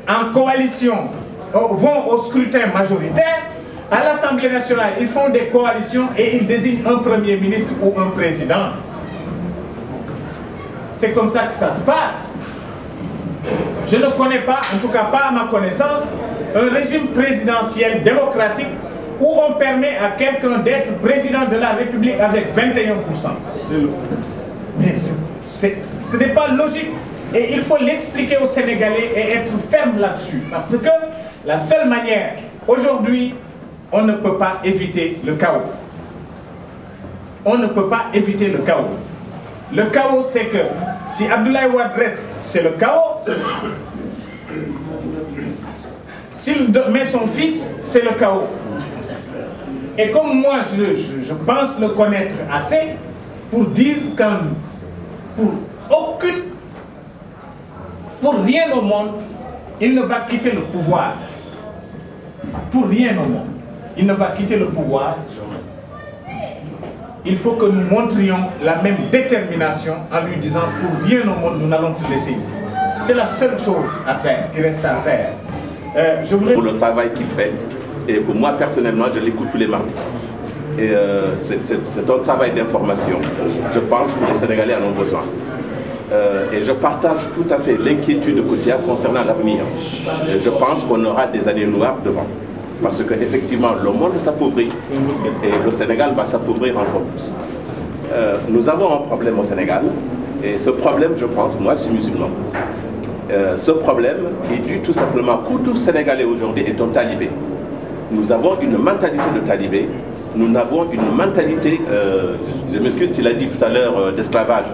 en coalition, vont au scrutin majoritaire, à l'Assemblée nationale, ils font des coalitions et ils désignent un premier ministre ou un président. C'est comme ça que ça se passe. Je ne connais pas, en tout cas pas à ma connaissance, un régime présidentiel démocratique où on permet à quelqu'un d'être président de la République avec 21%. Mais ce n'est pas logique. Et il faut l'expliquer aux Sénégalais et être ferme là-dessus. Parce que la seule manière, aujourd'hui, on ne peut pas éviter le chaos. On ne peut pas éviter le chaos. Le chaos, c'est que si Abdoulaye Wade reste, c'est le chaos. S'il met son fils, c'est le chaos. Et comme moi, je pense le connaître assez pour dire que pour rien au monde, il ne va quitter le pouvoir. Pour rien au monde, il ne va quitter le pouvoir. Il faut que nous montrions la même détermination en lui disant pour rien au monde, nous n'allons te laisser ici. C'est la seule chose à faire, qui reste à faire. Pour le travail qu'il fait, et pour moi personnellement, je l'écoute tous les mardis. Et c'est un travail d'information, je pense que les Sénégalais en ont besoin. Et je partage tout à fait l'inquiétude de Koutia concernant l'avenir. Je pense qu'on aura des années noires devant. Parce qu'effectivement, le monde s'appauvrit et le Sénégal va s'appauvrir encore plus. Nous avons un problème au Sénégal et ce problème, je pense, moi je suis musulman. Ce problème est dû tout simplement que tout Sénégalais aujourd'hui est un talibé. Nous avons une mentalité de talibé, nous avons une mentalité, je m'excuse, tu l'as dit tout à l'heure, d'esclavage.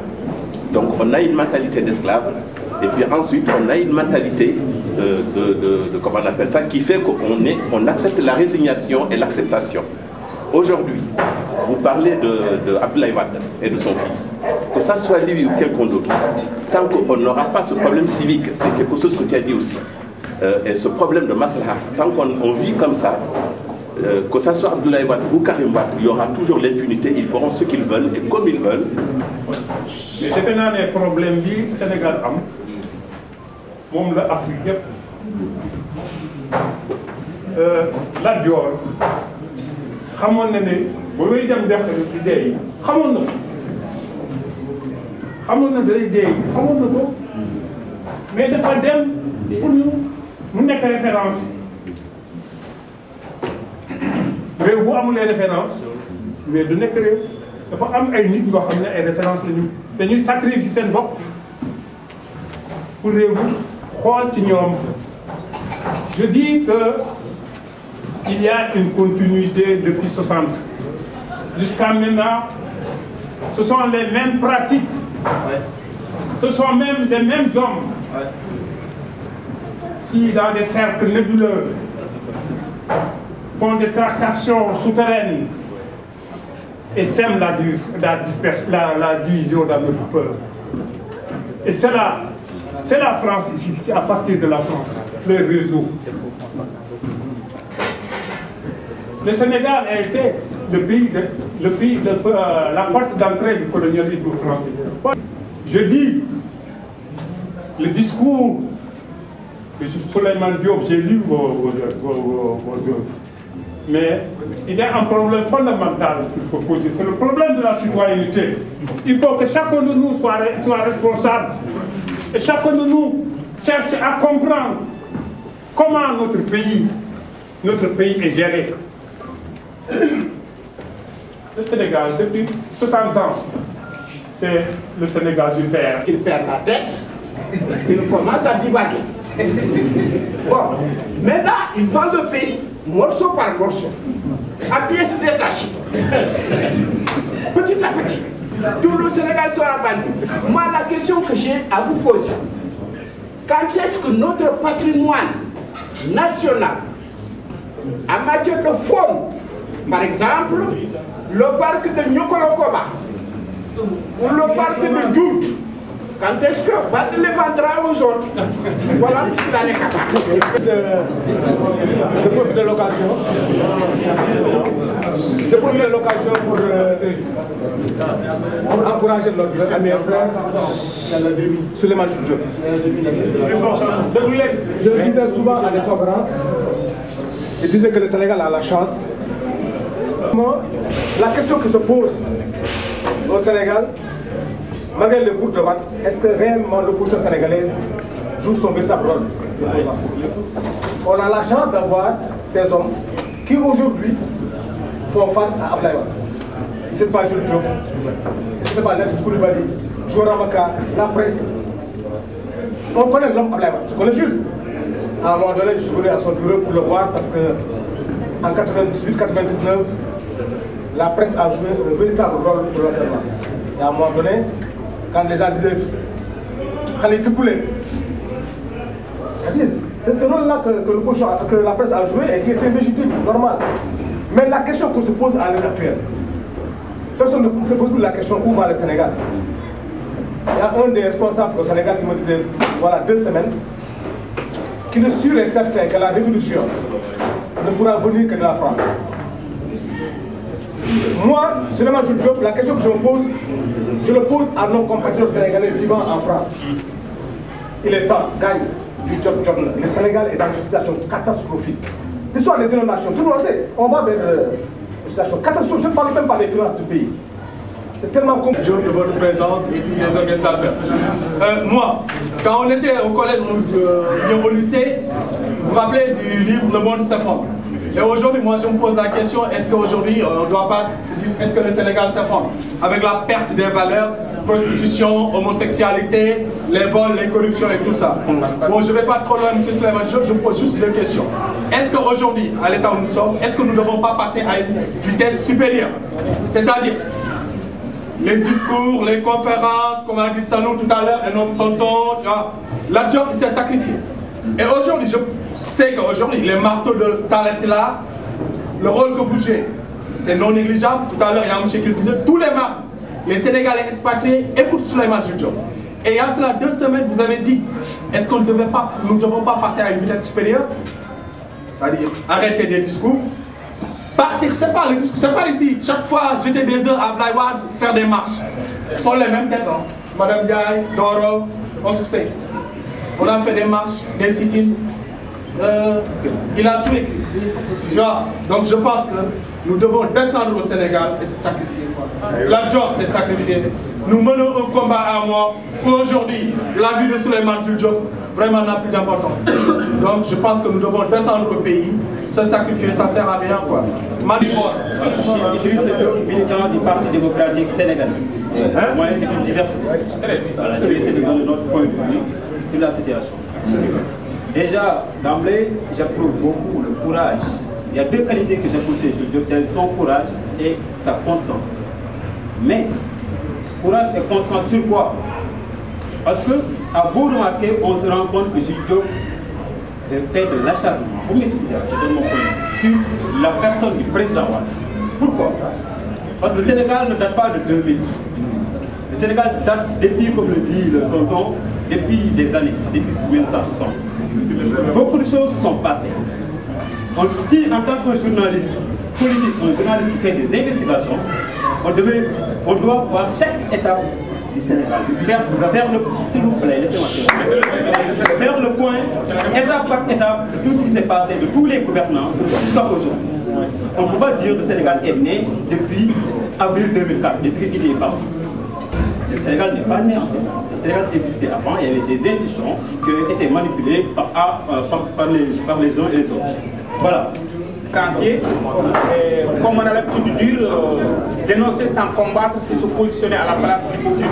Donc on a une mentalité d'esclave. Et puis ensuite, on a une mentalité comment on appelle ça, qui fait qu'on accepte la résignation et l'acceptation. Aujourd'hui, vous parlez de Abdoulaye Wade et de son fils. Que ça soit lui ou quelqu'un d'autre, tant qu'on n'aura pas ce problème civique, c'est quelque chose que tu as dit aussi, et ce problème de maslaha, tant qu'on vit comme ça, que ça soit Abdoulaye Wade ou Karim Wade, il y aura toujours l'impunité, ils feront ce qu'ils veulent et comme ils veulent. Mais defe naa ne problème bi Sénégal am moom la Afrique yëpp Lat Joor xamoon na ne ba muy dem def ci dee yi xamoon na ko xamoon na day dee yi xamoon na ko mais dafa dem pour mu nekk référence réew bu amulee référence mais du nekk réew dafa am ay nit yoo xam ne ay référence la ñu dañuy sacrifier seen bopp pour réew mi xool ci ñoom. Je dis que il y a une continuité depuis 60 jusqu'à maintenant. Ce sont les mêmes pratiques, ce sont même les mêmes hommes qui, dans des cercles nébuleux, font des tractations souterraines et sèment la division dans notre peuple. Et c'est la France ici, c'est à partir de la France, le réseau. Le Sénégal a été la porte d'entrée du colonialisme français. Je dis, le discours de Souleymane Diop, j'ai lu vos œuvres, mais il y a un problème fondamental qu'il faut poser, c'est le problème de la citoyenneté. Il faut que chacun de nous soit responsable et chacun de nous cherche à comprendre comment notre pays est géré. Le Sénégal, depuis 60 ans, c'est le Sénégal du père. Il perd la tête, il commence à divaguer. Bon, maintenant, il vend le pays morceau par morceau, à pièces détachées, petit à petit. Tout le Sénégal sera vendu. Moi, la question que j'ai à vous poser, quand est-ce que notre patrimoine national, en matière de fonds, par exemple, le parc de Nyokolokoba, ou le parc de Djout, Quand est-ce que va les vendra aux autres? Voilà ce qu'il en est capable. Je profite de l'occasion. Je profite de l'occasion pour encourager notre ami et frère Souleymane Jules Diop. Je le disais souvent à des conférences, il disait que le Sénégal a la chance. La question qui se pose au Sénégal, malgré le cours de vote, est-ce que réellement l'opposition sénégalaise joue son véritable rôle? On a la chance d'avoir ces hommes qui aujourd'hui font face à Abdoulaye Wade. Si ce n'est pas Jules Diop, si ce n'est pas Latif Coulibaly, Joe Ramaka, la presse, on connaît l'homme Abdoulaye Wade. Je connais Jules. À un moment donné, je suis venu à son bureau pour le voir parce que en 98-99, la presse a joué un véritable rôle sur l'alternance. Et à un moment donné, quand les gens disaient Khalifa Poulet, c'est ce rôle-là que la presse a joué et qui était légitime, normal. Mais la question qu'on se pose à l'heure actuelle, personne ne se pose plus la question où va le Sénégal. Il y a un des responsables au Sénégal qui me disait, voilà 2 semaines, qu'il est sûr et certain que la révolution ne pourra venir que de la France. Moi, Souleymane Jules Diop, la question que je me pose, je le pose à nos compatriotes sénégalais vivant en France. Il est temps, gagne du job. Le Sénégal est dans une situation catastrophique. L'histoire des inondations, tout le monde sait, on va vers une situation catastrophique. Je ne parle même pas des finances du pays. C'est tellement compliqué. De votre présence et des organisateurs. Moi, quand on était au collège au lycée, vous vous rappelez du livre Le Monde s'effondre. Et aujourd'hui, moi je me pose la question, est-ce qu'aujourd'hui on ne doit pas, est-ce que le Sénégal s'effondre avec la perte des valeurs, prostitution, homosexualité, les vols, les corruptions et tout ça. Bon, je ne vais pas trop loin, M. Souleymane, je pose juste 2 questions. Est-ce qu'aujourd'hui, à l'état où nous sommes, est-ce que nous ne devons pas passer à une vitesse supérieure? C'est-à-dire, les discours, les conférences, comme a dit Salou tout à l'heure, et notre tonton, la job s'est sacrifié. Et aujourd'hui, je sais qu'aujourd'hui, les marteaux de Talasila, le rôle que vous jouez, c'est non négligeable. Tout à l'heure, il y a un monsieur qui le disait, tous les marteaux, les Sénégalais expatriés écoutent Souleymane Jules Diop. Et il y a cela 2 semaines, vous avez dit, est-ce qu'on ne devait pas, nous ne devons pas passer à une vitesse supérieure? C'est-à-dire arrêter des discours, partir, c'est pas ici. Chaque fois, j'étais des heures à Abdoulaye Wade faire des marches. Ce sont les mêmes têtes, hein. Madame Diaye, Doro, on se sait. On a fait des marches, des sit-ins. Il a tout écrit. Tu vois? Donc je pense que nous devons descendre au Sénégal et se sacrifier. La Dior s'est sacrifiée. Nous menons un combat à mort où aujourd'hui, la vie de Souleymane Jules Diop vraiment n'a plus d'importance. Donc je pense que nous devons descendre au pays, se sacrifier, ça ne sert à rien, quoi. Idriss Diop, militant du Parti démocratique sénégalais. Moi, c'est une diversité. Voilà, je vais essayer de donner notre point de vue sur la situation. Déjà, d'emblée, j'approuve beaucoup le courage. Il y a 2 qualités que j'approuve chez Jules Diop, c'est son courage et sa constance. Mais, courage et constance sur quoi? Parce que, à beau remarquer, on se rend compte que Jules Diop fait de l'acharnement. Vous m'excusez, je donne mon point de vue, sur la personne du président Wade. Pourquoi? Parce que le Sénégal ne date pas de 2000. Le Sénégal date depuis, comme le dit le tonton, depuis des années, depuis 1960. Beaucoup de choses sont passées. Si en tant que journaliste politique, un journaliste qui fait des investigations, on doit voir chaque étape du Sénégal, s'il vous plaît, laissez-moi faire le point, étape par étape, de tout ce qui s'est passé, de tous les gouvernants jusqu'à aujourd'hui. On ne peut pas dire que le Sénégal est né depuis avril 2004, depuis qu'il est parti. Le Sénégal n'est pas né en Sénégal. Le Sénégal existait avant, il y avait des institutions qui étaient manipulées par les uns et les autres. Voilà. Cancier, comme on a l'habitude de dire, dénoncer sans combattre, c'est se positionner à la place du peuple.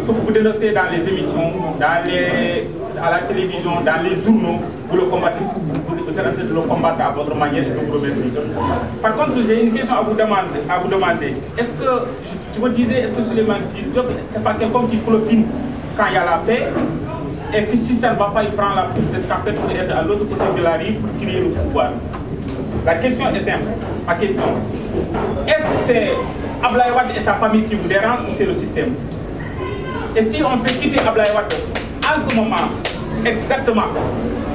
Ce que vous dénoncez dans les émissions, à la télévision, dans les journaux, vous le combattez, vous êtes en train de le combattre à votre manière et je vous remercie. Par contre, j'ai une question à vous demander. Est-ce que, je me disais, est-ce que Souleymane Jules Diop, c'est pas quelqu'un qui clopine quand il y a la paix et que si ça ne va pas, il prend la piste d'escarpette pour être à l'autre côté de la rive pour créer le pouvoir? La question est simple. Ma question, est-ce que c'est Abdoulaye Wade et sa famille qui vous dérangent ou c'est le système? Et si on fait quitter Abdoulaye Wade, en ce moment, exactement,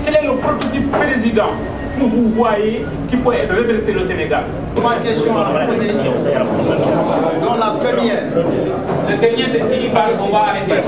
quel est le prototype président que vous voyez qui peut redresser le Sénégal? 3 questions à poser, dont la première. La dernière, c'est s'il va, on va arrêter.